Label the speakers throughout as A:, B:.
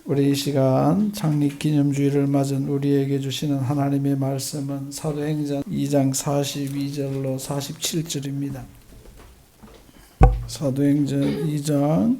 A: 우리 이 시간 창립기념주일을 맞은 우리에게 주시는 하나님의 말씀은 사도행전 2장 42절로 47절입니다. 사도행전 2장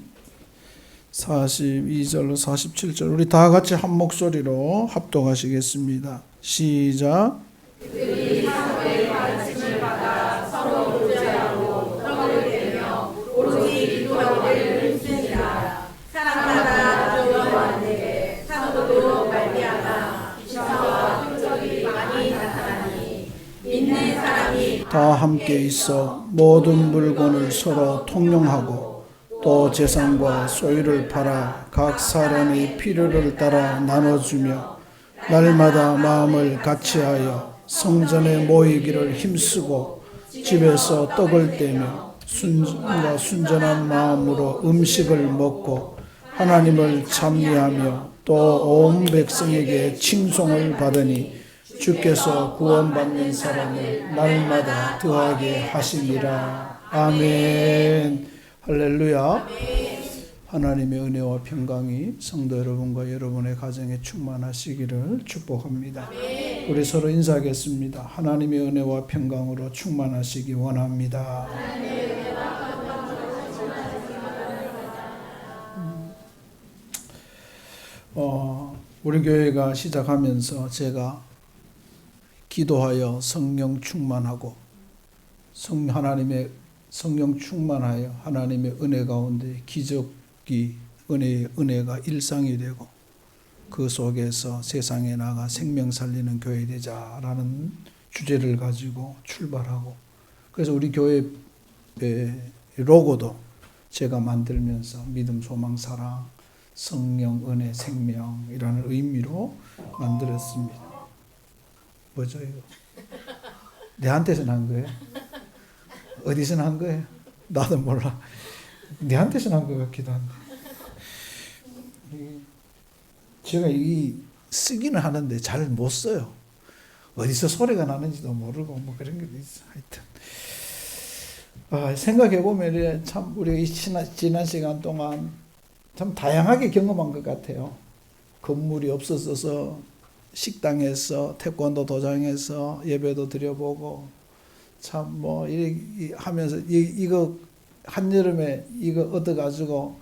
A: 42절로 47절 우리 다 같이 한 목소리로 합독하시겠습니다. 시작.
B: 그들이 사도의 가르침을 받아 서로 교제하고 떡을 떼며 오로지 기도하기를 힘쓰니라. 사람마다 두려워하는데 사도도 말미암아 기사와 표적이 많이 나타나니 믿는 사람이
A: 다 함께 있어 모든 물건을 서로 통용하고 또 재산과 소유를 팔아 각 사람의 필요를 따라 나눠주며 날마다 마음을 같이하여 성전에 모이기를 힘쓰고 집에서 떡을 떼며 순전한 마음으로 음식을 먹고 하나님을 찬미하며 또 온 백성에게 칭송을 받으니 주께서 구원받는 사람을 날마다 더하게 하시니라. 아멘. 할렐루야. 하나님의 은혜와 평강이 성도 여러분과 여러분의 가정에 충만하시기를 축복합니다. 우리 서로 인사하겠습니다. 하나님의 은혜와 평강으로 충만하시기 원합니다. 우리 교회가 시작하면서 제가 기도하여 성령 충만하고 하나님의 성령 충만하여 하나님의 은혜 가운데 기적이 은혜가 일상이 되고 그 속에서 세상에 나가 생명 살리는 교회 되자라는 주제를 가지고 출발하고 그래서 우리 교회의 로고도 제가 만들면서 믿음, 소망, 사랑, 성령, 은혜, 생명이라는 의미로 만들었습니다. 뭐죠 이거? 내한테서 난 거예요? 어디서 난 거예요? 나도 몰라. 내한테서 난 것 같기도 한데. 제가 쓰기는 하는데 잘 못 써요. 어디서 소리가 나는지도 모르고 뭐 그런 게 있어. 하여튼. 생각해 보면 참 우리 지난 시간 동안 참 다양하게 경험한 것 같아요. 건물이 없었어서 식당에서 태권도 도장에서 예배도 드려보고 참 뭐 이렇게 하면서 이거 한여름에 이거 얻어가지고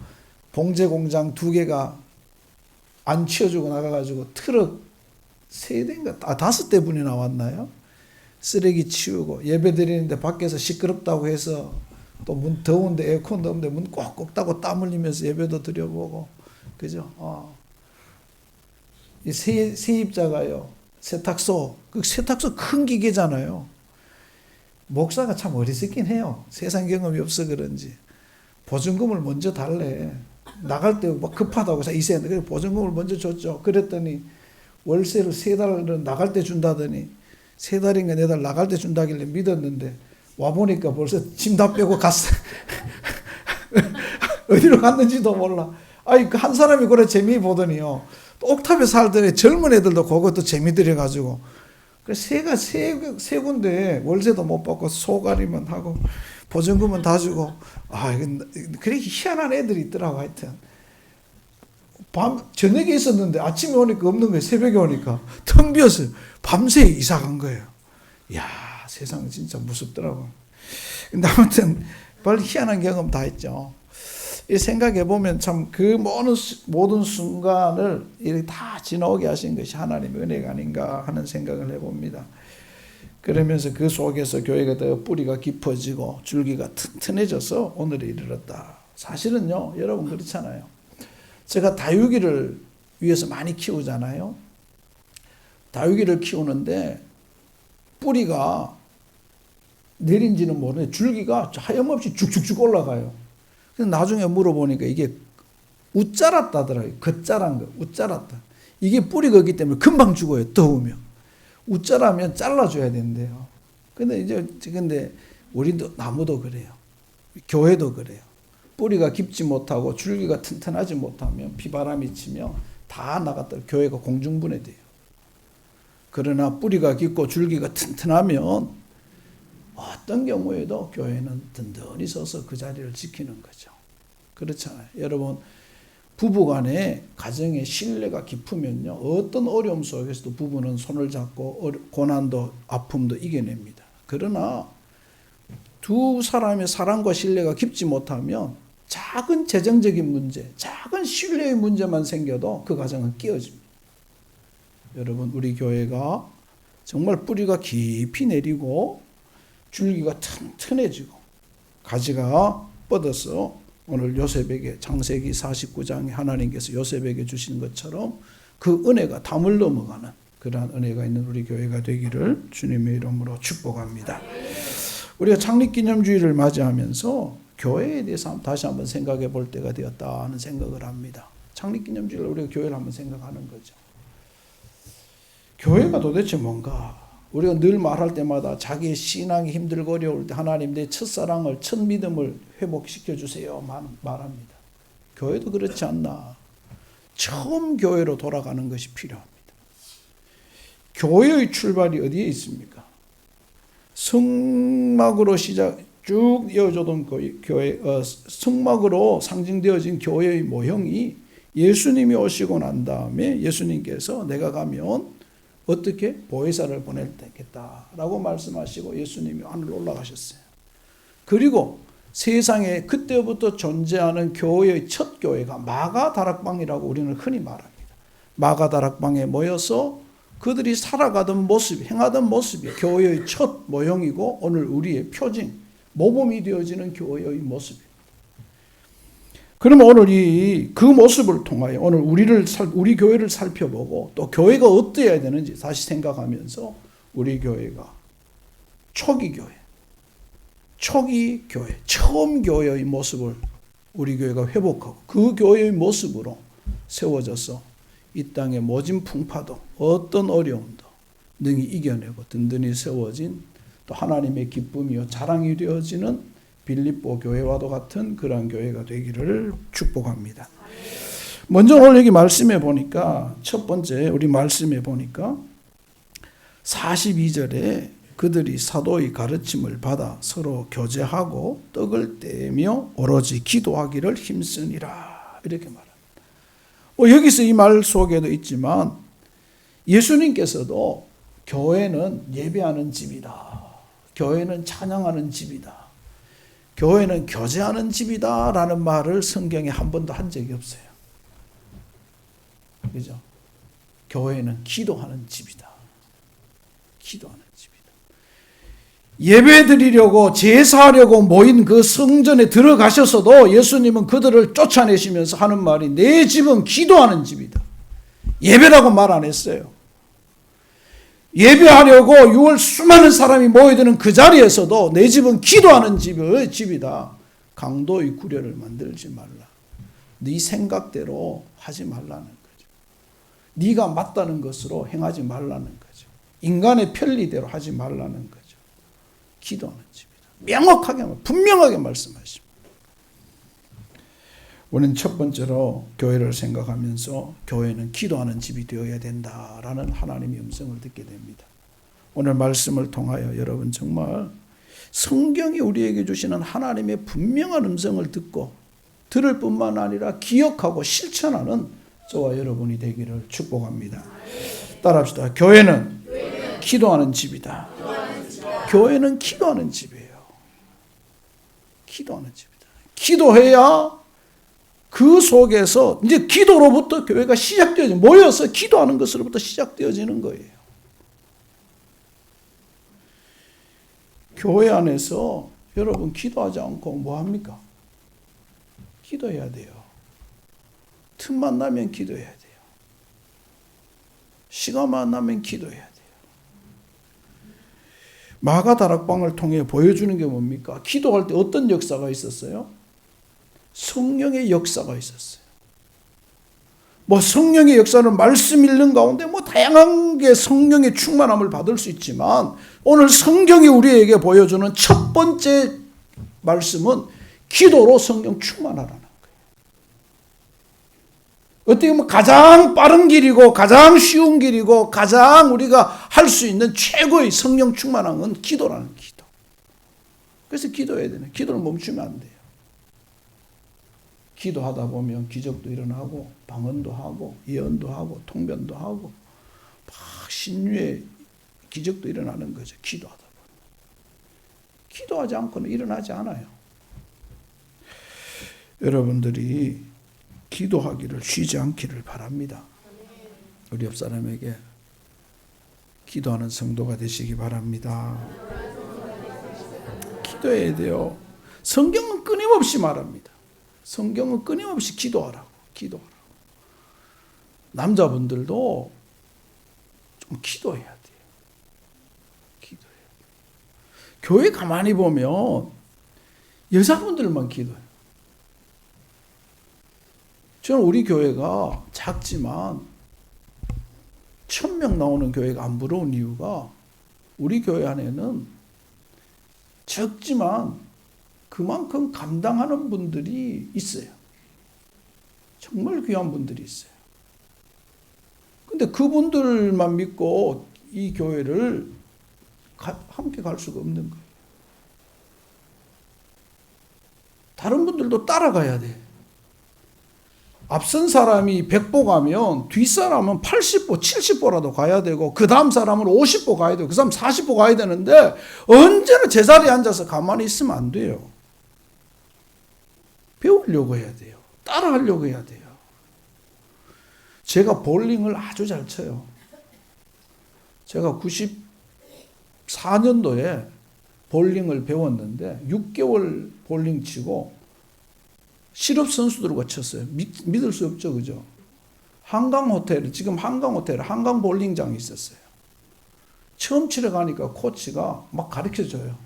A: 봉제 공장 2개가 안 치워주고 나가가지고 트럭 3대인가 5대 분이 나왔나요? 쓰레기 치우고 예배 드리는데 밖에서 시끄럽다고 해서 또 문 더운데 에어컨도 없는데 문 꼭꼭 닫고 땀 흘리면서 예배도 드려보고 그죠? 이 세입자가요 세탁소 그 세탁소 큰 기계잖아요. 목사가 참 어리석긴 해요. 세상 경험이 없어 그런지 보증금을 먼저 달래. 나갈 때 막 급하다고 해서 이세는데 그래 보증금을 먼저 줬죠. 그랬더니 월세를 3달을 나갈 때 준다더니 3달인가 4달 나갈 때 준다길래 믿었는데 와보니까 벌써 짐 다 빼고 갔어. 어디로 갔는지도 몰라. 아니 한 사람이 그래 재미 보더니요. 또 옥탑에 살더니 젊은 애들도 그것도 재미 들여가지고 그래서 세 군데 월세도 못 받고 소가리만 하고 보증금은 다 주고 그렇게 희한한 애들이 있더라고. 하여튼 저녁에 있었는데 아침에 오니까 없는 거예요. 새벽에 오니까 텅 비었어요. 밤새 이사 간 거예요. 이야 세상 진짜 무섭더라고. 근데 아무튼 빨리 희한한 경험 다 했죠. 이 생각해 보면 참 그 모든 순간을 이렇게 다 지나오게 하신 것이 하나님의 은혜가 아닌가 하는 생각을 해봅니다. 그러면서 그 속에서 교회가 더 뿌리가 깊어지고 줄기가 튼튼해져서 오늘에 이르렀다. 사실은요, 여러분 그렇잖아요. 제가 다육이를 위해서 많이 키우잖아요. 다육이를 키우는데 뿌리가 내린지는 모르는데 줄기가 하염없이 쭉쭉쭉 올라가요. 그래서 나중에 물어보니까 이게 웃자랐다더라고요. 겉자란 거, 웃자랐다. 이게 뿌리가 없기 때문에 금방 죽어요. 더우면. 웃자라면 잘라줘야 된대요. 근데 우리도 나무도 그래요. 교회도 그래요. 뿌리가 깊지 못하고 줄기가 튼튼하지 못하면 비바람이 치면 다 나갔다. 교회가 공중분해돼요. 그러나 뿌리가 깊고 줄기가 튼튼하면 어떤 경우에도 교회는 든든히 서서 그 자리를 지키는 거죠. 그렇잖아요. 여러분 부부간에 가정의 신뢰가 깊으면요, 어떤 어려움 속에서도 부부는 손을 잡고 고난도 아픔도 이겨냅니다. 그러나 두 사람의 사랑과 신뢰가 깊지 못하면 작은 재정적인 문제, 작은 신뢰의 문제만 생겨도 그 가정은 깨어집니다. 여러분, 우리 교회가 정말 뿌리가 깊이 내리고 줄기가 튼튼해지고 가지가 뻗어서 오늘 요셉에게 창세기 49장에 하나님께서 요셉에게 주신 것처럼 그 은혜가 담을 넘어가는 그러한 은혜가 있는 우리 교회가 되기를 주님의 이름으로 축복합니다. 우리가 창립기념주의를 맞이하면서 교회에 대해서 다시 한번 생각해 볼 때가 되었다 하는 생각을 합니다. 창립기념주의를 우리가 교회를 한번 생각하는 거죠. 교회가 도대체 뭔가? 우리가 늘 말할 때마다 자기의 신앙이 힘들고 어려울 때 하나님 내 첫사랑을, 첫 믿음을 회복시켜 주세요 말합니다. 교회도 그렇지 않나? 처음 교회로 돌아가는 것이 필요합니다. 교회의 출발이 어디에 있습니까? 성막으로 쭉 이어져던 교회, 성막으로 상징되어진 교회의 모형이 예수님이 오시고 난 다음에 예수님께서 내가 가면 어떻게 보혜사를 보낼 때겠다라고 말씀하시고 예수님이 하늘로 올라가셨어요. 그리고 세상에 그때부터 존재하는 교회의 첫 교회가 마가다락방이라고 우리는 흔히 말합니다. 마가다락방에 모여서 그들이 살아가던 모습, 행하던 모습이 교회의 첫 모형이고 오늘 우리의 표징, 모범이 되어지는 교회의 모습입니다. 그러면 오늘 그 모습을 통하여 오늘 우리 교회를 살펴보고 또 교회가 어떠해야 되는지 다시 생각하면서 우리 교회가 초기 교회, 처음 교회의 모습을 우리 교회가 회복하고 그 교회의 모습으로 세워져서 이 땅의 모진 풍파도 어떤 어려움도 능히 이겨내고 든든히 세워진 또 하나님의 기쁨이요 자랑이 되어지는 빌립보 교회와도 같은 그러한 교회가 되기를 축복합니다. 먼저 오늘 여기 말씀해 보니까 첫 번째 우리 말씀해 보니까 42절에 그들이 사도의 가르침을 받아 서로 교제하고 떡을 떼며 오로지 기도하기를 힘쓰니라 이렇게 말합니다. 여기서 이 말 속에도 있지만 예수님께서도 교회는 예배하는 집이다. 교회는 찬양하는 집이다. 교회는 교제하는 집이다 라는 말을 성경에 한 번도 한 적이 없어요. 그죠? 교회는 기도하는 집이다. 기도하는 집이다. 예배 드리려고 제사하려고 모인 그 성전에 들어가셔서도 예수님은 그들을 쫓아내시면서 하는 말이 내 집은 기도하는 집이다. 예배라고 말 안 했어요. 예배하려고 6월 수많은 사람이 모여드는 그 자리에서도 내 집은 기도하는 집이다. 강도의 구려를 만들지 말라. 네 생각대로 하지 말라는 거죠. 네가 맞다는 것으로 행하지 말라는 거죠. 인간의 편리대로 하지 말라는 거죠. 기도하는 집이다. 명확하게, 분명하게 말씀하십니다. 우리는 첫 번째로 교회를 생각하면서 교회는 기도하는 집이 되어야 된다라는 하나님의 음성을 듣게 됩니다. 오늘 말씀을 통하여 여러분 정말 성경이 우리에게 주시는 하나님의 분명한 음성을 듣고 들을 뿐만 아니라 기억하고 실천하는 저와 여러분이 되기를 축복합니다. 따라합시다. 교회는 기도하는 집이다. 교회는 기도하는 집이에요. 기도하는 집이다. 기도해야 그 속에서 이제 기도로부터 교회가 시작되어지는, 모여서 기도하는 것으로부터 시작되어지는 거예요. 교회 안에서 여러분 기도하지 않고 뭐 합니까? 기도해야 돼요. 틈만 나면 기도해야 돼요. 시간만 나면 기도해야 돼요. 마가다락방을 통해 보여주는 게 뭡니까? 기도할 때 어떤 역사가 있었어요? 성령의 역사가 있었어요. 성령의 역사는 말씀 읽는 가운데 다양한 게 성령의 충만함을 받을 수 있지만 오늘 성경이 우리에게 보여주는 첫 번째 말씀은 기도로 성령 충만하라는 거예요. 어떻게 보면 가장 빠른 길이고 가장 쉬운 길이고 가장 우리가 할 수 있는 최고의 성령 충만한 건 기도라는 기도. 그래서 기도해야 되는, 기도를 멈추면 안 돼요. 기도하다 보면 기적도 일어나고 방언도 하고 예언도 하고 통변도 하고 막 신유의 기적도 일어나는 거죠. 기도하다 보면. 기도하지 않고는 일어나지 않아요. 여러분들이 기도하기를 쉬지 않기를 바랍니다. 우리 옆 사람에게 기도하는 성도가 되시기 바랍니다. 기도해야 돼요. 성경은 끊임없이 말합니다. 성경은 끊임없이 기도하라고. 남자분들도 좀 기도해야 돼요. 교회 가만히 보면 여자분들만 기도해요. 저는 우리 교회가 작지만 1000명 나오는 교회가 안 부러운 이유가 우리 교회 안에는 적지만 그만큼 감당하는 분들이 있어요. 정말 귀한 분들이 있어요. 근데 그분들만 믿고 이 교회를 함께 갈 수가 없는 거예요. 다른 분들도 따라가야 돼. 앞선 사람이 100보 가면 뒷사람은 80보, 70보라도 가야 되고 그 다음 사람은 50보 가야 되고 그 사람 40보 가야 되는데 언제나 제자리에 앉아서 가만히 있으면 안 돼요. 배우려고 해야 돼요. 따라하려고 해야 돼요. 제가 볼링을 아주 잘 쳐요. 제가 94년도에 볼링을 배웠는데 6개월 볼링 치고 실업 선수들과 쳤어요. 믿을 수 없죠, 그죠? 지금 한강호텔에 한강 볼링장이 있었어요. 처음 치러 가니까 코치가 막 가르쳐 줘요.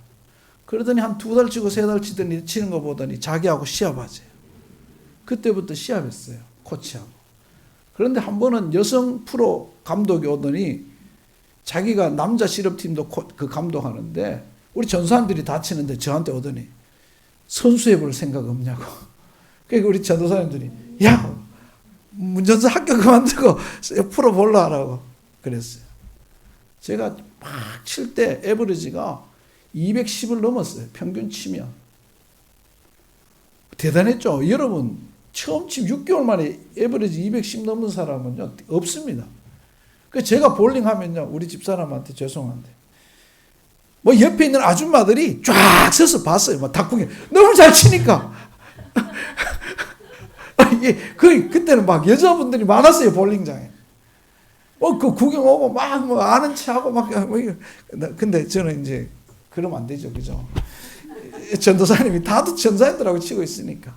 A: 그러더니 한 2달 치고 3달 치더니 치는 거 보더니 자기하고 시합하세요. 그때부터 시합했어요, 코치하고. 그런데 한 번은 여성 프로 감독이 오더니 자기가 남자 실업팀도 그 감독하는데 우리 전사님들이 다 치는데 저한테 오더니 선수 해볼 생각 없냐고. 그러니까 우리 전도사님들이 야 운전자 학교 그만두고 프로 볼라 하라고 그랬어요. 제가 막 칠 때 에버리지가 210을 넘었어요. 평균 치면. 대단했죠. 여러분 처음 치면 6개월 만에 에버리지 210 넘는 사람은요 없습니다. 그래서 제가 볼링 하면요 우리 집사람한테 죄송한데 뭐 옆에 있는 아줌마들이 쫙 서서 봤어요. 막 닭구경 너무 잘 치니까. 그때는 막 여자분들이 많았어요, 볼링장에. 그 구경 오고 막 뭐 아는 체하고 막. 근데 저는 이제 그러면 안 되죠, 그죠? 전도사님이 다들 전사님들하고 치고 있으니까.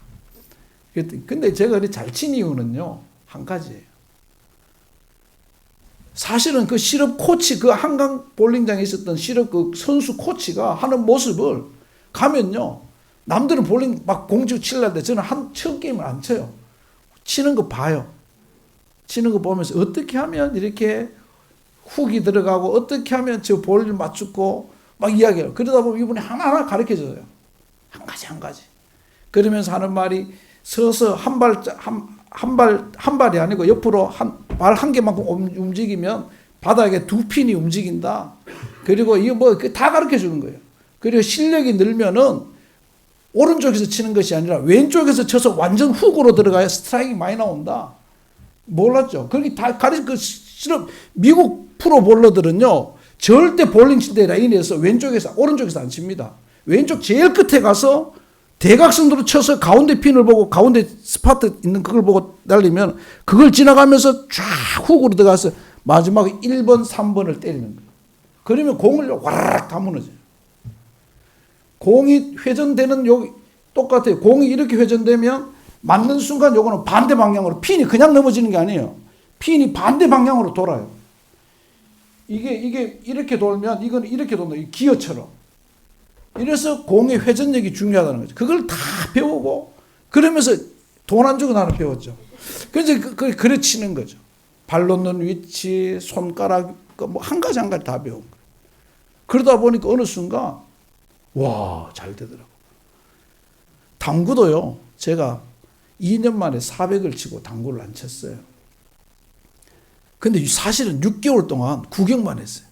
A: 근데 제가 이렇게 잘 친 이유는요, 한 가지예요. 사실은 그 실업 코치, 그 한강 볼링장에 있었던 실업 그 선수 코치가 하는 모습을 가면요, 남들은 볼링 막 공지고 치려는데 저는 처음 게임을 안 쳐요. 치는 거 봐요. 치는 거 보면서 어떻게 하면 이렇게 훅이 들어가고 어떻게 하면 저 볼을 맞추고 막 이야기해요. 그러다 보면 이분이 하나하나 가르쳐 줘요. 한 가지. 그러면서 하는 말이 서서 한 발이 아니고 옆으로 발 한 개만큼 움직이면 바닥에 2핀이 움직인다. 그리고 이거 뭐 다 가르쳐 주는 거예요. 그리고 실력이 늘면은 오른쪽에서 치는 것이 아니라 왼쪽에서 쳐서 완전 훅으로 들어가야 스트라이크가 많이 나온다. 몰랐죠? 그렇게 다 미국 프로 볼러들은요, 절대 볼링 칠 때 라인에서 오른쪽에서 안 칩니다. 왼쪽 제일 끝에 가서 대각선으로 쳐서 가운데 핀을 보고 가운데 스파트 있는 그걸 보고 날리면 그걸 지나가면서 쫙 훅으로 들어가서 마지막에 1번, 3번을 때리는 거예요. 그러면 공을 와라락 다 무너져요. 공이 회전되는 똑같아요. 공이 이렇게 회전되면 맞는 순간 요거는 반대 방향으로 핀이 그냥 넘어지는 게 아니에요. 핀이 반대 방향으로 돌아요. 이게 이렇게 돌면 이건 이렇게 돈다. 기어처럼. 이래서 공의 회전력이 중요하다는 거죠. 그걸 다 배우고 그러면서 돈 안 주고 나는 배웠죠. 그래서 그래 치는 거죠. 발 놓는 위치, 손가락 뭐 한 가지 다 배운 거예요. 그러다 보니까 어느 순간 와, 잘 되더라고. 당구도요. 제가 2년 만에 400을 치고 당구를 안 쳤어요. 근데 사실은 6개월 동안 구경만 했어요.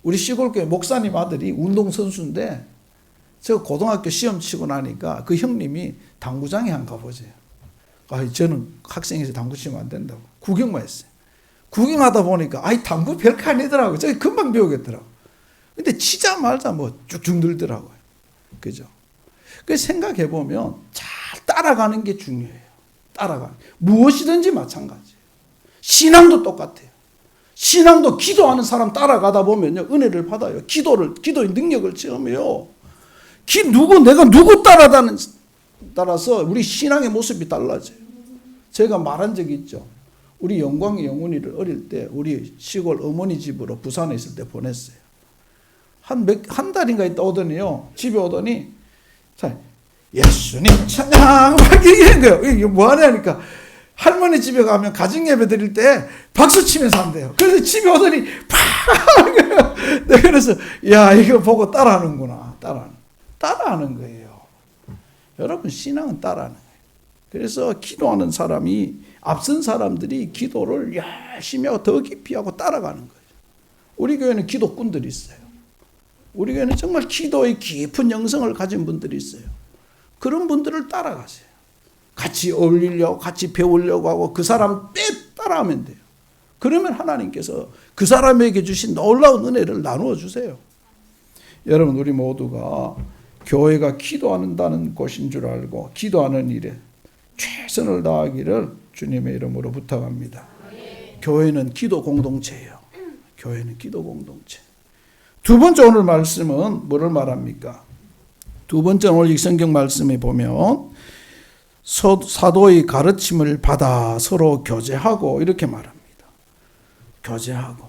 A: 우리 시골교회 목사님 아들이 운동선수인데 제가 고등학교 시험 치고 나니까 그 형님이 당구장에 한번 가보세요. 저는 학생에서 당구 치면 안 된다고. 구경만 했어요. 구경하다 보니까, 당구 별거 아니더라고요. 저기 금방 배우겠더라고요. 근데 치자마자 뭐 쭉쭉 늘더라고요. 그죠? 그 생각해보면 잘 따라가는 게 중요해요. 따라가는. 무엇이든지 마찬가지예요. 신앙도 똑같아요. 신앙도 기도하는 사람 따라가다 보면요, 은혜를 받아요. 기도의 능력을 체험해요. 내가 누구 따라서 우리 신앙의 모습이 달라져요. 제가 말한 적이 있죠. 우리 영광의 영훈이를 어릴 때 우리 시골 어머니 집으로 부산에 있을 때 보냈어요. 한 달인가 있다 오더니요. 집에 오더니, 자, 예수님 찬양! 막 얘기하는 거예요. 이게 뭐 하냐니까. 할머니 집에 가면 가정 예배 드릴 때 박수 치면서 한대요. 그래서 집에 오더니 팍! 그래서, 야, 이거 보고 따라하는구나. 따라하는 거예요. 여러분, 신앙은 따라하는 거예요. 그래서 기도하는 사람이, 앞선 사람들이 기도를 열심히 하고 더 깊이 하고 따라가는 거예요. 우리 교회는 기도꾼들이 있어요. 우리 교회는 정말 기도의 깊은 영성을 가진 분들이 있어요. 그런 분들을 따라가세요. 같이 어울리려고, 같이 배우려고 하고 그 사람 따라하면 돼요. 그러면 하나님께서 그 사람에게 주신 놀라운 은혜를 나누어 주세요. 여러분, 우리 모두가 교회가 기도한다는 곳인 줄 알고 기도하는 일에 최선을 다하기를 주님의 이름으로 부탁합니다. 교회는 기도 공동체예요. 교회는 기도 공동체. 두 번째 오늘 말씀은 뭐를 말합니까? 두 번째 오늘 이 성경 말씀에 보면 사도의 가르침을 받아 서로 교제하고 이렇게 말합니다. 교제하고.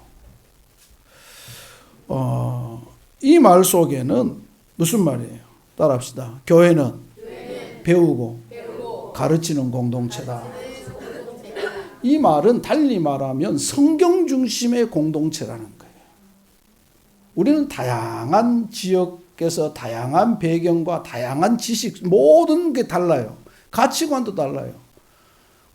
A: 이 말 속에는 무슨 말이에요? 따라합시다. 교회는 배우고 가르치는 공동체다. 이 말은 달리 말하면 성경 중심의 공동체라는 거예요. 우리는 다양한 지역에서 다양한 배경과 다양한 지식, 모든 게 달라요. 가치관도 달라요.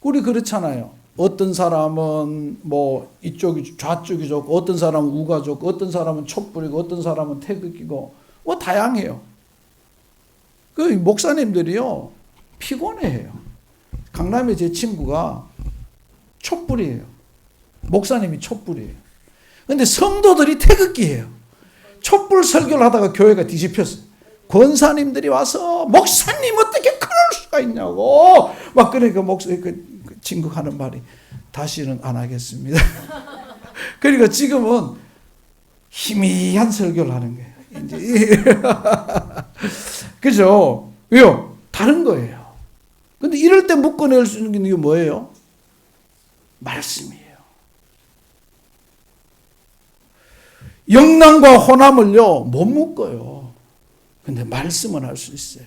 A: 우리 그렇잖아요. 어떤 사람은 뭐 이쪽이 좌쪽이 좋고, 어떤 사람은 우가 좋고, 어떤 사람은 촛불이고, 어떤 사람은 태극이고, 뭐 다양해요. 그 목사님들이요 피곤해해요. 강남에 제 친구가 촛불이에요. 목사님이 촛불이에요. 근데 성도들이 태극기예요. 촛불 설교를 하다가 교회가 뒤집혔어요. 권사님들이 와서 목사님 어떻게 그럴 수가 있냐고 막 그러니까 그 친구 하는 말이 다시는 안 하겠습니다. 그러니까 지금은 희미한 설교를 하는 거예요. 이제 그죠? 왜요? 다른 거예요. 근데 이럴 때 묶어낼 수 있는 게 뭐예요? 말씀이에요. 영남과 호남을요 못 묶어요. 근데 말씀은 할 수 있어요.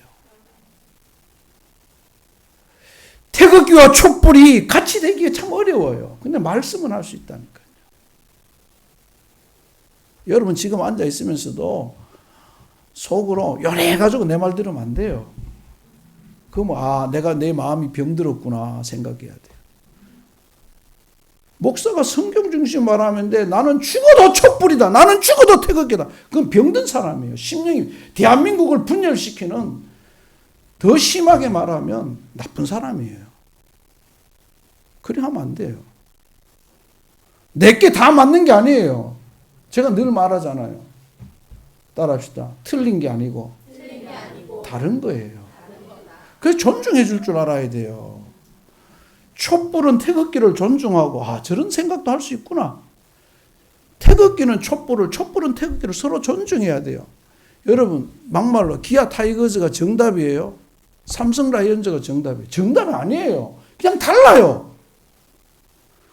A: 태극기와 촛불이 같이 되기가 참 어려워요. 근데 말씀은 할 수 있다니까요. 여러분 지금 앉아 있으면서도 속으로 요래가지고 내 말 들으면 안 돼요. 그러면 내가 내 마음이 병들었구나 생각해야 돼요. 목사가 성경 중심 말하면 돼. 나는 죽어도 촛불이다. 나는 죽어도 태극기다. 그건 병든 사람이에요. 심령이 대한민국을 분열시키는, 더 심하게 말하면 나쁜 사람이에요. 그래 하면 안 돼요. 내게 다 맞는 게 아니에요. 제가 늘 말하잖아요. 따라합시다. 틀린 게 아니고 다른 거예요. 그래서 존중해 줄 줄 알아야 돼요. 촛불은 태극기를 존중하고 저런 생각도 할 수 있구나. 태극기는 촛불은 태극기를 서로 존중해야 돼요. 여러분 막말로 기아 타이거즈가 정답이에요? 삼성 라이온즈가 정답이에요? 정답이 아니에요. 그냥 달라요.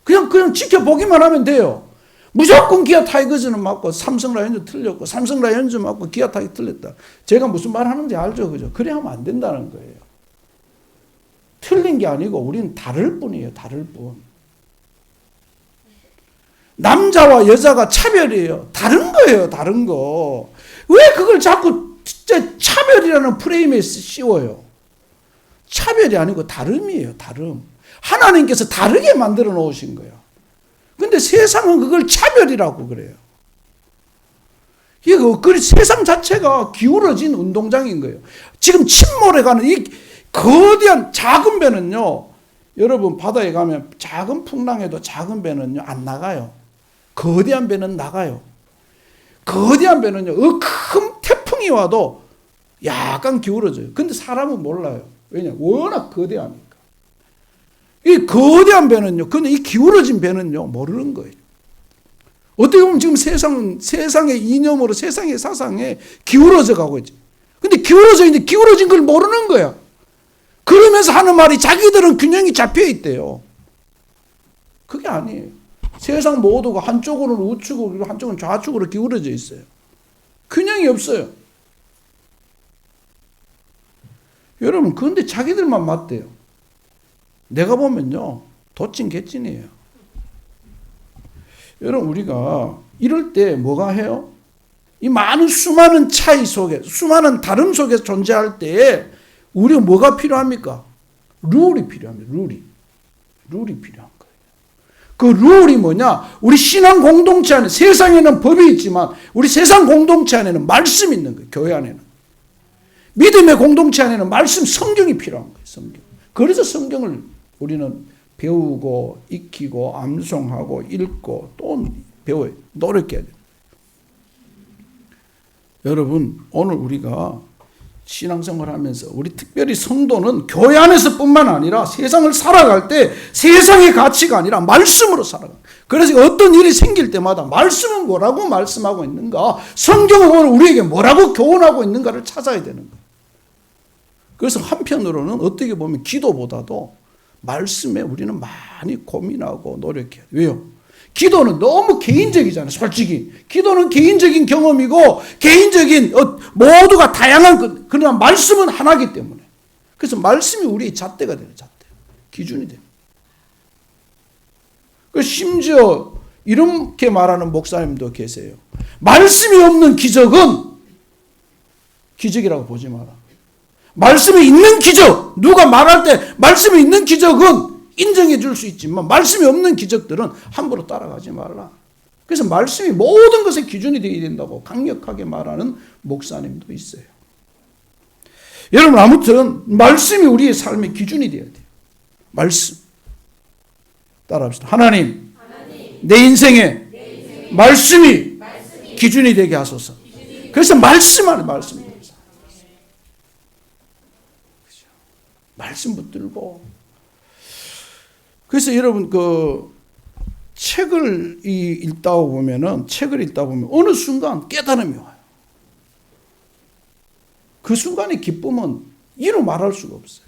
A: 그냥 지켜보기만 하면 돼요. 무조건 기아 타이거즈는 맞고 삼성 라이온즈 틀렸고, 삼성 라이온즈 맞고 기아 타이거즈 틀렸다. 제가 무슨 말 하는지 알죠? 그죠? 그래 하면 안 된다는 거예요. 틀린 게 아니고 우리는 다를 뿐이에요. 다를 뿐. 남자와 여자가 차별이에요. 다른 거예요. 다른 거. 왜 그걸 자꾸 진짜 차별이라는 프레임에 씌워요? 차별이 아니고 다름이에요. 다름. 하나님께서 다르게 만들어 놓으신 거예요. 근데 세상은 그걸 차별이라고 그래요. 그 세상 자체가 기울어진 운동장인 거예요. 지금 침몰해 가는 이 거대한 작은 배는요, 여러분 바다에 가면 작은 풍랑에도 작은 배는요 안 나가요. 거대한 배는 나가요. 거대한 배는요 큰 태풍이 와도 약간 기울어져요. 근데 사람은 몰라요. 왜냐? 워낙 거대하니까. 이 거대한 배는요, 근데 이 기울어진 배는요 모르는 거예요. 어떻게 보면 지금 세상의 이념으로 세상의 사상에 기울어져 가고 있지. 근데 기울어져 있는데 기울어진 걸 모르는 거야. 그러면서 하는 말이 자기들은 균형이 잡혀 있대요. 그게 아니에요. 세상 모두가 한쪽으로는 우측으로 한쪽은 좌측으로 기울어져 있어요. 균형이 없어요. 여러분 그런데 자기들만 맞대요. 내가 보면요 도찐 개찐이에요. 여러분 우리가 이럴 때 뭐가 해요? 이 많은 수많은 차이 속에 수많은 다름 속에 존재할 때에 우리가 뭐가 필요합니까? 룰이 필요합니다. 룰이 필요한 거예요. 그 룰이 뭐냐? 우리 신앙 공동체 안에 세상에는 법이 있지만 우리 세상 공동체 안에는 말씀이 있는 거예요. 교회 안에는. 믿음의 공동체 안에는 말씀 성경이 필요한 거예요. 성경. 그래서 성경을 우리는 배우고 익히고 암송하고 읽고 또 배워요. 노력해야 돼요. 여러분 오늘 우리가 신앙생활 하면서 우리 특별히 성도는 교회 안에서 뿐만 아니라 세상을 살아갈 때 세상의 가치가 아니라 말씀으로 살아가요. 그래서 어떤 일이 생길 때마다 말씀은 뭐라고 말씀하고 있는가, 성경은 오늘 우리에게 뭐라고 교훈하고 있는가를 찾아야 되는 거예요. 그래서 한편으로는 어떻게 보면 기도보다도 말씀에 우리는 많이 고민하고 노력해야 돼요. 왜요? 기도는 너무 개인적이잖아요. 솔직히 기도는 개인적인 경험이고 개인적인 모두가 다양한 그러나 말씀은 하나이기 때문에 그래서 말씀이 우리의 잣대가 되는 잣대 기준이 돼요. 심지어 이렇게 말하는 목사님도 계세요. 말씀이 없는 기적은 기적이라고 보지 마라. 말씀이 있는 기적, 누가 말할 때 말씀이 있는 기적은 인정해 줄 수 있지만 말씀이 없는 기적들은 함부로 따라가지 말라. 그래서 말씀이 모든 것의 기준이 되어야 된다고 강력하게 말하는 목사님도 있어요. 여러분 아무튼 말씀이 우리의 삶의 기준이 되어야 돼요. 말씀. 따라합시다. 하나님. 내 인생에 말씀이 기준이 되게 하소서. 그래서 말씀 안에 말씀. 말씀 붙들고. 그래서 여러분 책을 읽다 보면 어느 순간 깨달음이 와요. 그 순간의 기쁨은 이루 말할 수가 없어요.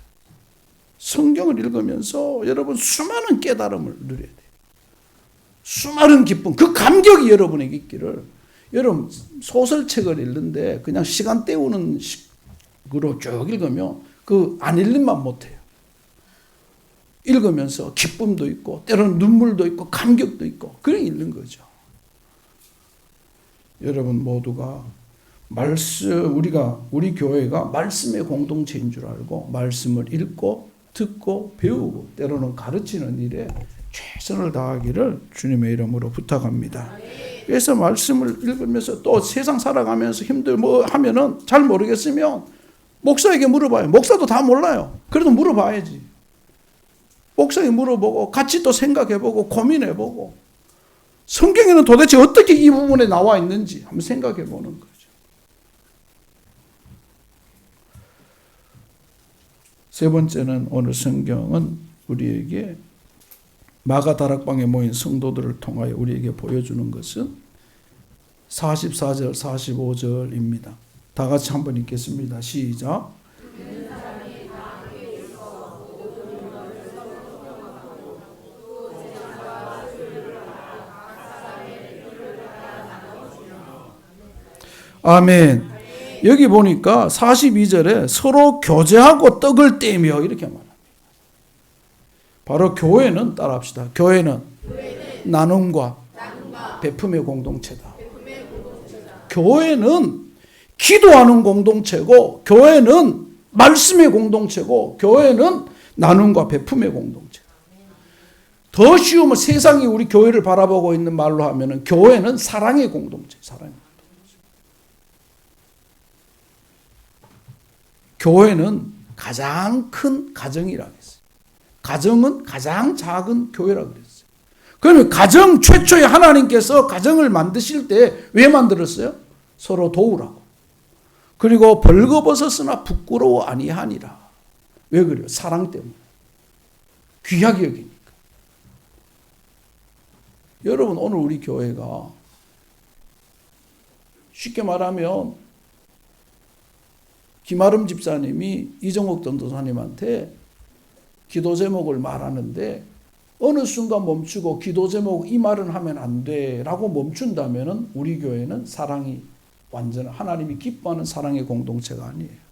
A: 성경을 읽으면서 여러분 수많은 깨달음을 누려야 돼요. 수많은 기쁨, 그 감격이 여러분에게 있기를. 여러분 소설책을 읽는데 그냥 시간 때우는 식으로 쭉 읽으면 안 읽는만 못해요. 읽으면서 기쁨도 있고 때로는 눈물도 있고 감격도 있고 그런 읽는 거죠. 여러분 모두가 우리 교회가 말씀의 공동체인 줄 알고 말씀을 읽고 듣고 배우고 때로는 가르치는 일에 최선을 다하기를 주님의 이름으로 부탁합니다. 그래서 말씀을 읽으면서 또 세상 살아가면서 하면은 잘 모르겠으면 목사에게 물어봐요. 목사도 다 몰라요. 그래도 물어봐야지. 목사에게 물어보고 같이 또 생각해보고 고민해보고 성경에는 도대체 어떻게 이 부분에 나와 있는지 한번 생각해보는 거죠. 세 번째는 오늘 성경은 우리에게 마가 다락방에 모인 성도들을 통하여 우리에게 보여주는 것은 44절 45절입니다. 다 같이 한번 읽겠습니다. 시작. 아멘. 여기 보니까 42절에 서로 교제하고 떡을 떼며 이렇게 말합니다. 바로 교회는 따라합시다. 교회는 나눔과 베품의 공동체다. 교회는 기도하는 공동체고 교회는 말씀의 공동체고 교회는 나눔과 베품의 공동체. 더 쉬우면 세상이 우리 교회를 바라보고 있는 말로 하면은 교회는 사랑의 공동체, 사랑의 공동체. 교회는 가장 큰 가정이라고 했어요. 가정은 가장 작은 교회라고 그랬어요. 그러면 가정 최초에 하나님께서 가정을 만드실 때 왜 만들었어요? 서로 도우라고. 그리고 벌거벗었으나 부끄러워 아니하니라. 왜 그래요? 사랑 때문에. 귀하게 여기니까. 여러분, 오늘 우리 교회가 쉽게 말하면 김아름 집사님이 이정옥 전도사님한테 기도 제목을 말하는데 어느 순간 멈추고 기도 제목 이 말은 하면 안 돼라고 멈춘다면 우리 교회는 사랑이 완전한 하나님이 기뻐하는 사랑의 공동체가 아니에요.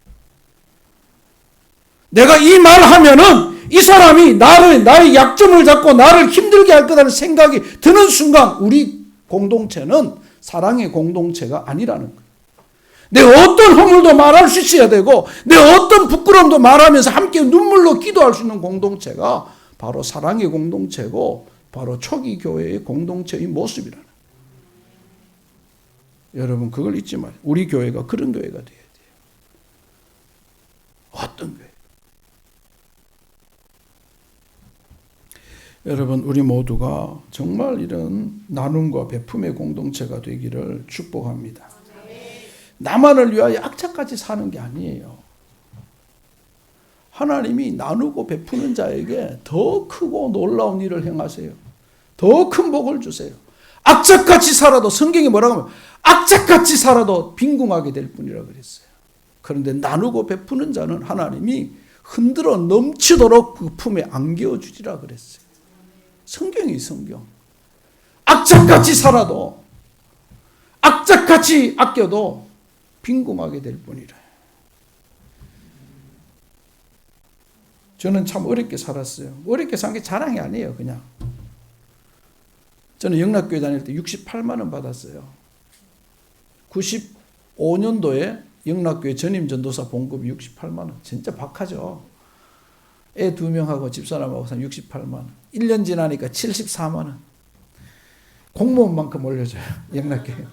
A: 내가 이 말 하면은 이 사람이 나의 약점을 잡고 나를 힘들게 할 거라는 생각이 드는 순간 우리 공동체는 사랑의 공동체가 아니라는 거예요. 내 어떤 허물도 말할 수 있어야 되고 내 어떤 부끄러움도 말하면서 함께 눈물로 기도할 수 있는 공동체가 바로 사랑의 공동체고 바로 초기 교회의 공동체의 모습이라는 거예요. 여러분 그걸 잊지 마세요. 우리 교회가 그런 교회가 되어야 돼요. 어떤 교회? 여러분 우리 모두가 정말 이런 나눔과 베품의 공동체가 되기를 축복합니다. 나만을 위하여 악착같이 사는 게 아니에요. 하나님이 나누고 베푸는 자에게 더 크고 놀라운 일을 행하세요. 더 큰 복을 주세요. 악착같이 살아도 성경이 뭐라고 하면 악착같이 살아도 빈궁하게 될 뿐이라 그랬어요. 그런데 나누고 베푸는 자는 하나님이 흔들어 넘치도록 그 품에 안겨 주리라 그랬어요. 성경이 성경. 악착같이 살아도 악착같이 아껴도 빈궁하게 될 뿐이라. 저는 참 어렵게 살았어요. 어렵게 산 게 자랑이 아니에요. 그냥. 저는 영락교회 다닐 때 68만 원 받았어요. 95년도에 영락교회 전임 전도사 봉급이 68만 원. 진짜 박하죠. 애 2명하고 집사람하고 68만 원. 1년 지나니까 74만 원. 공무원만큼 올려줘요. 영락교회.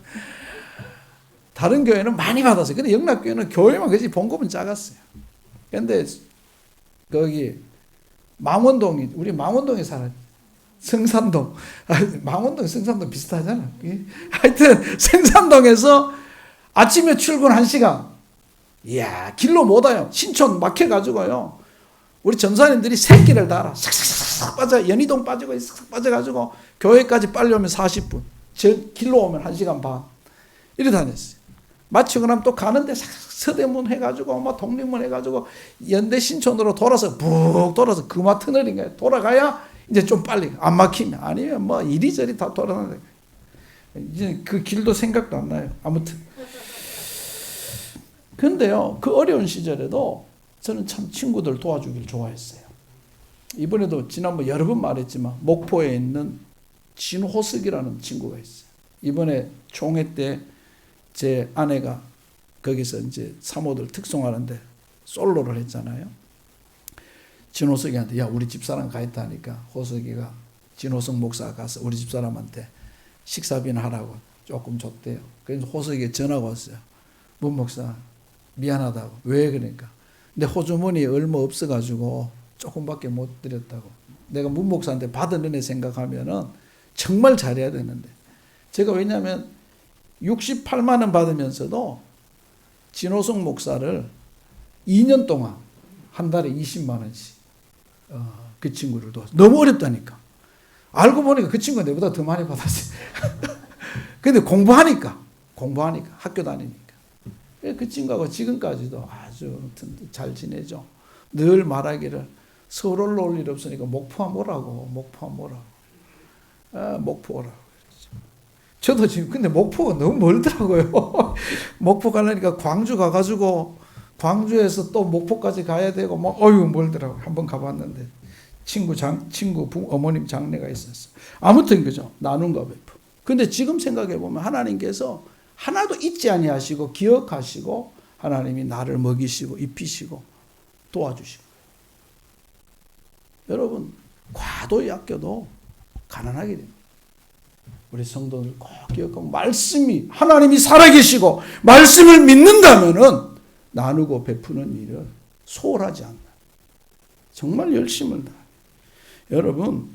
A: 다른 교회는 많이 받았어요. 근데 영락교회는 교회만 그지 봉급은 작았어요. 근데 거기 망원동이 우리 망원동에 살았죠. 성산동. 망원동 성산동 비슷하잖아. 하여튼 성산동에서 아침에 출근 1시간. 이야 길로 못 와요. 신촌 막혀가지고요. 우리 전사님들이 새끼를 달아. 싹싹싹 빠져. 연희동 빠지고 싹 빠져가지고 교회까지 빨리 오면 40분. 저 길로 오면 1시간 반. 이래 다녔어요. 마치고 나면 또 가는데 서대문 해가지고 뭐 독립문 해가지고 연대 신촌으로 돌아서 푹 돌아서 금화 터널인가요? 돌아가야 이제 좀 빨리 안 막히면 아니면 뭐 이리저리 다 돌아다녀요. 이제 그 길도 생각도 안 나요. 아무튼 근데요 그 어려운 시절에도 저는 참 친구들 도와주길 좋아했어요. 이번에도 지난번 여러 번 말했지만 목포에 있는 진호석이라는 친구가 있어요. 이번에 총회 때 제 아내가 거기서 이제 사모들 특송하는데 솔로를 했잖아요. 진호석이한테 야 우리 집사람 가있다 하니까 호석이가 진호석 목사가 가서 우리 집사람한테 식사비나 하라고 조금 줬대요. 그래서 호석이가 전화가 왔어요. 문 목사 미안하다고. 왜 그러니까. 근데 호주머니에 얼마 없어가지고 조금밖에 못 드렸다고. 내가 문 목사한테 받은 은혜 생각하면은 정말 잘해야 되는데 제가 왜냐하면 68만 원 받으면서도 진호석 목사를 2년 동안 한 달에 20만 원씩 그 친구를 도와서 너무 어렵다니까. 알고 보니까 그 친구가 내보다 더 많이 받았어요. 근데 공부하니까 학교 다니니까 그 친구하고 지금까지도 아주 잘 지내죠. 늘 말하기를 서울 올 일 없으니까 목포 오라고. 목포 오라고. 저도 지금 근데 목포가 너무 멀더라고요. 목포 가려니까 광주 가가지고 광주에서 또 목포까지 가야 되고 뭐 어휴 멀더라고요. 한번 가봤는데 친구 어머님 장례가 있었어. 아무튼 그죠. 나눔과 베품. 근데 지금 생각해 보면 하나님께서 하나도 잊지 아니하시고 기억하시고 하나님이 나를 먹이시고 입히시고 도와주시고. 여러분 과도히 아껴도 가난하게 됩니다. 우리 성도들 꼭 기억하고 말씀이 하나님이 살아계시고 말씀을 믿는다면은 나누고 베푸는 일을 소홀하지 않나. 정말 열심을 다. 여러분,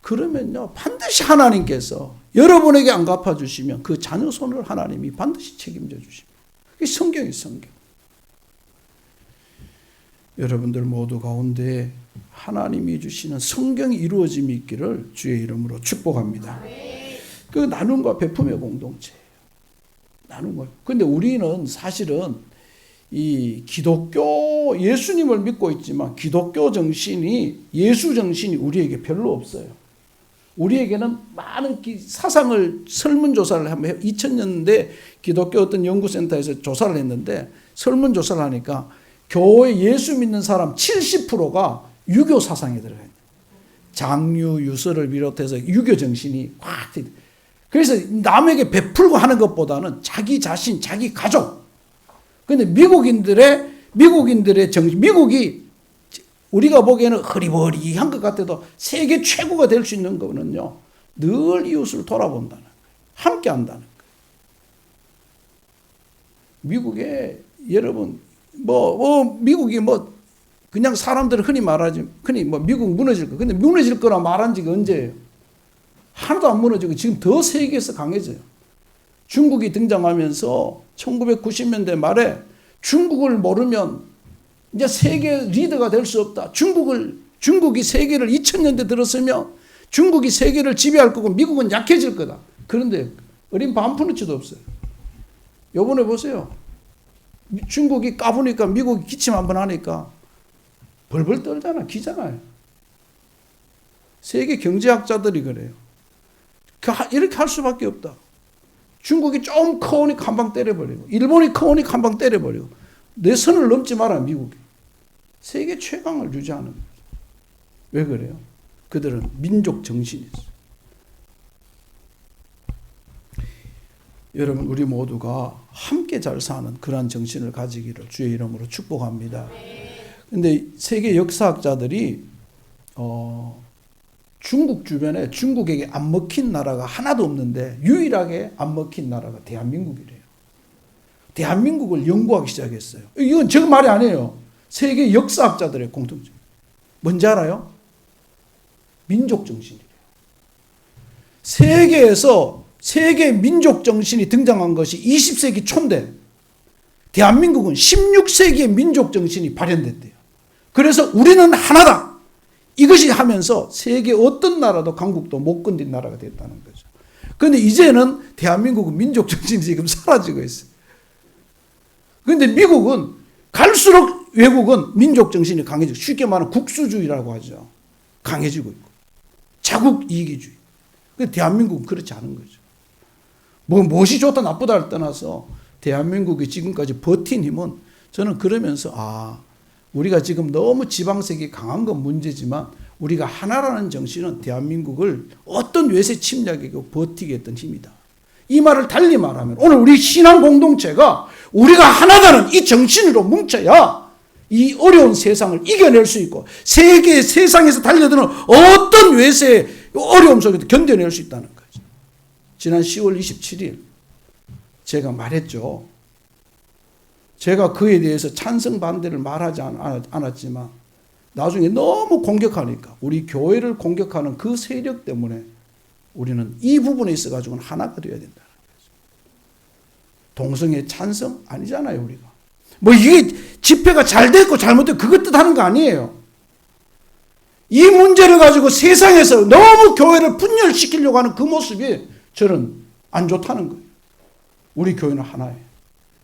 A: 그러면요, 반드시 하나님께서 여러분에게 안 갚아주시면 그 자녀 손을 하나님이 반드시 책임져 주십니다. 그게 성경이에요, 성경. 여러분들 모두 가운데 하나님이 주시는 성경이 이루어짐이 있기를 주의 이름으로 축복합니다. 그 나눔과 베품의 공동체예요. 나눈 거예요. 근데 우리는 사실은 이 기독교 예수님을 믿고 있지만 기독교 정신이 예수 정신이 우리에게 별로 없어요. 우리에게는 많은 사상을 설문조사를 한번 해요. 2000년대 기독교 어떤 연구센터에서 조사를 했는데 설문조사를 하니까 교회 예수 믿는 사람 70%가 유교 사상에 들어가요. 장유, 유서를 비롯해서 유교 정신이 확. 그래서 남에게 베풀고 하는 것보다는 자기 자신, 자기 가족. 그런데 미국인들의 정신, 미국이 우리가 보기에는 허리버리한 것 같아도 세계 최고가 될 수 있는 거는요, 늘 이웃을 돌아본다는 거예요. 함께 한다는 거예요. 미국에 여러분 미국이 그냥 사람들은 흔히 미국 무너질 거. 근데 무너질 거라 말한 지가 언제예요? 하나도 안 무너지고 지금 더 세계에서 강해져요. 중국이 등장하면서 1990년대 말에 중국을 모르면 이제 세계 리더가 될 수 없다. 중국이 세계를 2000년대 들었으면 중국이 세계를 지배할 거고 미국은 약해질 거다. 그런데 어린 반푼어치도 없어요. 요번에 보세요. 중국이 까부니까 미국이 기침 한번 하니까 벌벌 떨잖아. 기잖아요. 세계 경제학자들이 그래요. 이렇게 할 수밖에 없다. 중국이 좀 커오니까 한 방 때려버리고 일본이 커오니까 한 방 때려버리고 내 선을 넘지 마라 미국이. 세계 최강을 유지하는 거죠. 왜 그래요? 그들은 민족 정신이 있어요. 여러분 우리 모두가 함께 잘 사는 그러한 정신을 가지기를 주의 이름으로 축복합니다. 그런데 세계 역사학자들이 중국 주변에 중국에게 안 먹힌 나라가 하나도 없는데 유일하게 안 먹힌 나라가 대한민국이래요. 대한민국을 연구하기 시작했어요. 이건 제 말이 아니에요. 세계 역사학자들의 공통점. 뭔지 알아요? 민족 정신이래요. 세계에서 세계 민족 정신이 등장한 것이 20세기 초인데 대한민국은 16세기의 민족 정신이 발현됐대요. 그래서 우리는 하나다. 이것이 하면서 세계 어떤 나라도 강국도 못 건든 나라가 됐다는 거죠. 그런데 이제는 대한민국은 민족 정신이 지금 사라지고 있어요. 그런데 미국은 갈수록 외국은 민족 정신이 강해지고 쉽게 말하면 국수주의라고 하죠. 강해지고 있고 자국 이기주의. 근데 대한민국은 그렇지 않은 거죠. 무엇이 좋다 나쁘다를 떠나서 대한민국이 지금까지 버틴 힘은 저는 그러면서 우리가 지금 너무 지방색이 강한 건 문제지만 우리가 하나라는 정신은 대한민국을 어떤 외세 침략에게 버티게 했던 힘이다. 이 말을 달리 말하면 오늘 우리 신앙 공동체가 우리가 하나다는 이 정신으로 뭉쳐야 이 어려운 세상을 이겨낼 수 있고 세상에서 달려드는 어떤 외세의 어려움 속에도 견뎌낼 수 있다는 거죠. 지난 10월 27일 제가 말했죠. 제가 그에 대해서 찬성 반대를 말하지 않았지만 나중에 너무 공격하니까 우리 교회를 공격하는 그 세력 때문에 우리는 이 부분에 있어가지고는 하나가 되어야 된다는 거죠. 동성애 찬성 아니잖아요 우리가. 이게 집회가 잘 됐고 잘못됐고 그것 뜻하는 거 아니에요. 이 문제를 가지고 세상에서 너무 교회를 분열시키려고 하는 그 모습이 저는 안 좋다는 거예요. 우리 교회는 하나예요.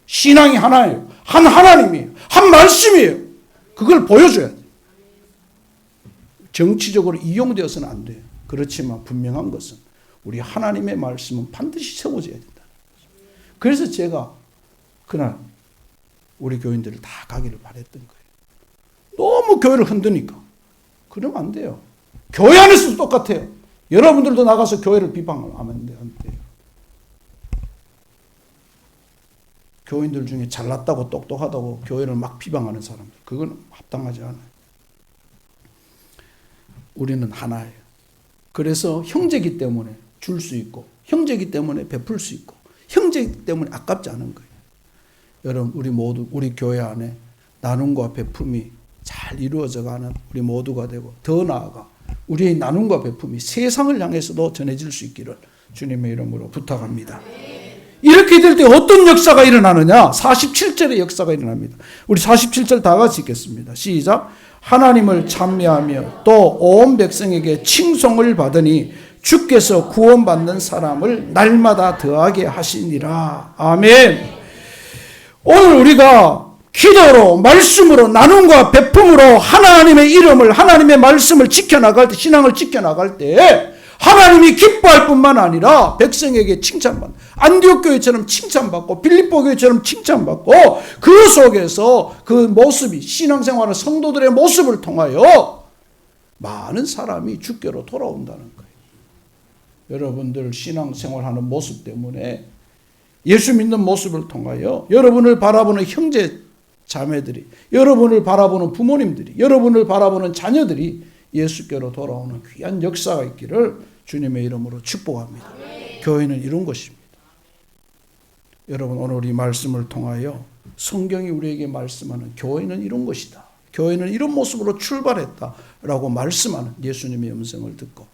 A: 신앙이 하나예요. 한 하나님이에요. 한 말씀이에요. 그걸 보여줘야 돼요. 정치적으로 이용되어서는 안 돼요. 그렇지만 분명한 것은 우리 하나님의 말씀은 반드시 세워져야 된다. 그래서 제가 그날 우리 교인들을 다 가기를 바랬던 거예요. 너무 교회를 흔드니까. 그러면 안 돼요. 교회 안에서도 똑같아요. 여러분들도 나가서 교회를 비방하면 안 돼요. 교인들 중에 잘났다고 똑똑하다고 교회를 막 비방하는 사람들, 그건 합당하지 않아요. 우리는 하나예요. 그래서 형제기 때문에 줄 수 있고 형제기 때문에 베풀 수 있고 형제기 때문에 아깝지 않은 거예요. 여러분 우리 모두 우리 교회 안에 나눔과 베품이 잘 이루어져가는 우리 모두가 되고 더 나아가 우리의 나눔과 베품이 세상을 향해서도 전해질 수 있기를 주님의 이름으로 부탁합니다. 이렇게 될 때 어떤 역사가 일어나느냐? 47절의 역사가 일어납니다. 우리 47절 다 같이 읽겠습니다. 시작. 하나님을 찬미하며 또 온 백성에게 칭송을 받으니 주께서 구원받는 사람을 날마다 더하게 하시니라. 아멘. 오늘 우리가 기도로, 말씀으로, 나눔과 베품으로 하나님의 이름을, 하나님의 말씀을 지켜나갈 때, 신앙을 지켜나갈 때 하나님이 기뻐할 뿐만 아니라 백성에게 칭찬받고, 안디옥 교회처럼 칭찬받고, 빌립보 교회처럼 칭찬받고, 그 속에서 그 모습이, 신앙생활의 성도들의 모습을 통하여 많은 사람이 주께로 돌아온다는 거예요. 여러분들 신앙생활하는 모습 때문에, 예수 믿는 모습을 통하여 여러분을 바라보는 형제 자매들이, 여러분을 바라보는 부모님들이, 여러분을 바라보는 자녀들이 예수께로 돌아오는 귀한 역사가 있기를 주님의 이름으로 축복합니다. 교회는 이런 것입니다. 여러분, 오늘 이 말씀을 통하여 성경이 우리에게 말씀하는 교회는 이런 것이다, 교회는 이런 모습으로 출발했다라고 말씀하는 예수님의 음성을 듣고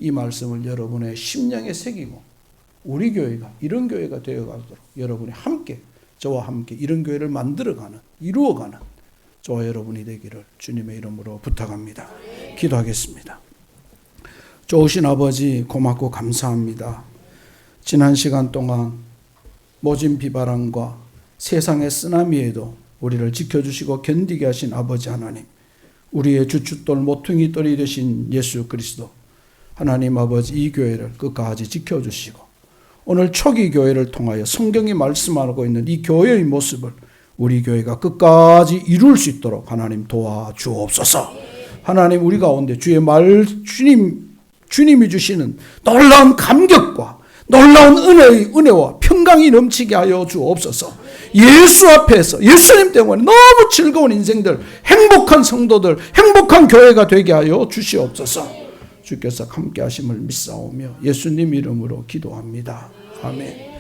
A: 이 말씀을 여러분의 심령에 새기고 우리 교회가 이런 교회가 되어가도록 여러분이 함께, 저와 함께 이런 교회를 만들어가는, 이루어가는 저와 여러분이 되기를 주님의 이름으로 부탁합니다. 기도하겠습니다. 좋으신 아버지, 고맙고 감사합니다. 지난 시간 동안 모진 비바람과 세상의 쓰나미에도 우리를 지켜주시고 견디게 하신 아버지 하나님, 우리의 주춧돌 모퉁이 돌이 되신 예수 그리스도 하나님 아버지, 이 교회를 끝까지 지켜주시고 오늘 초기 교회를 통하여 성경이 말씀하고 있는 이 교회의 모습을 우리 교회가 끝까지 이룰 수 있도록 하나님 도와주옵소서. 하나님, 우리 가운데 주의 말, 주님이 주시는 놀라운 감격과 놀라운 은혜와 평강이 넘치게 하여 주옵소서. 예수 앞에서, 예수님 때문에 너무 즐거운 인생들, 행복한 성도들, 행복한 교회가 되게 하여 주시옵소서. 주께서 함께 하심을 믿사오며 예수님 이름으로 기도합니다. 아멘.